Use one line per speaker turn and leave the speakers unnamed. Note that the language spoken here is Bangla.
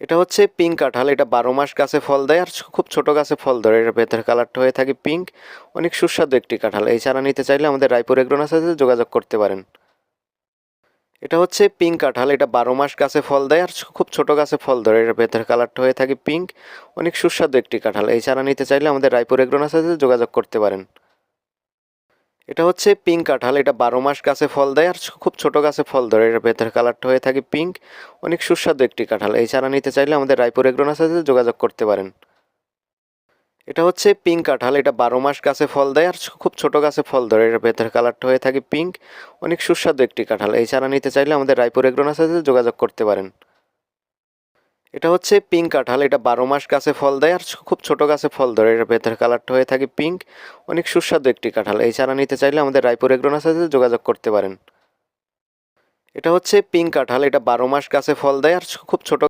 এটা হচ্ছে পিঙ্ক কাঁঠাল। এটা 12 মাস গাছে ফল দেয় আর খুব ছোট গাছে ফল ধরে। এর ভেতরের কালারটা হয়ে থাকে পিঙ্ক। অনেক সুস্বাদু একটি কাঁঠাল। এই চারা নিতে চাইলে আমাদের রায়পুর এগ্রো নার্সারিতে যোগাযোগ করতে পারেন। এটা হচ্ছে পিঙ্ক কাঁঠাল। এটা 12 মাস গাছে ফল দেয় আর খুব ছোট গাছে ফল ধরে। এর ভেতরের কালারটা হয়ে থাকে পিঙ্ক। অনেক সুস্বাদু একটি কাঁঠাল। এই চারা নিতে চাইলে আমাদের রায়পুর এগ্রো নার্সারিতে যোগাযোগ করতে পারেন। এটা হচ্ছে পিঙ্ক কাঁঠাল। এটা 12 মাস গাছে ফল দেয় আর খুব ছোট গাছে ফল ধরে। এর ভেতরের কালারটা হয়ে থাকে পিঙ্ক। অনেক সুস্বাদু একটি কাঁঠাল। এই চারা নিতে চাইলে আমাদের রায়পুর এগ্রো নার্সারিতে যোগাযোগ করতে পারেন। এটা হচ্ছে পিঙ্ক কাঁঠাল। এটা 12 মাস গাছে ফল দেয় আর খুব ছোট গাছে ফল ধরে। এর ভেতরের কালারটা হয়ে থাকে পিঙ্ক। অনেক সুস্বাদু একটি কাঁঠাল। এই চারা নিতে চাইলে আমাদের রায়পুর এগ্রো নার্সারিতে যোগাযোগ করতে পারেন। এটা হচ্ছে পিঙ্ক কাঁঠাল। এটা 12 মাস গাছে ফল দেয় আর খুব ছোট গাছে ফল ধরে। এর ভেতরের কালারটা হয়ে থাকে পিঙ্ক। অনেক সুস্বাদু একটি কাঁঠাল। এই চারা নিতে চাইলে আমাদের রায়পুর এগ্রো নার্সারিতে যোগাযোগ করতে পারেন। এটা হচ্ছে পিঙ্ক কাঁঠাল। এটা 12 মাস গাছে ফল দেয় আর খুব ছোট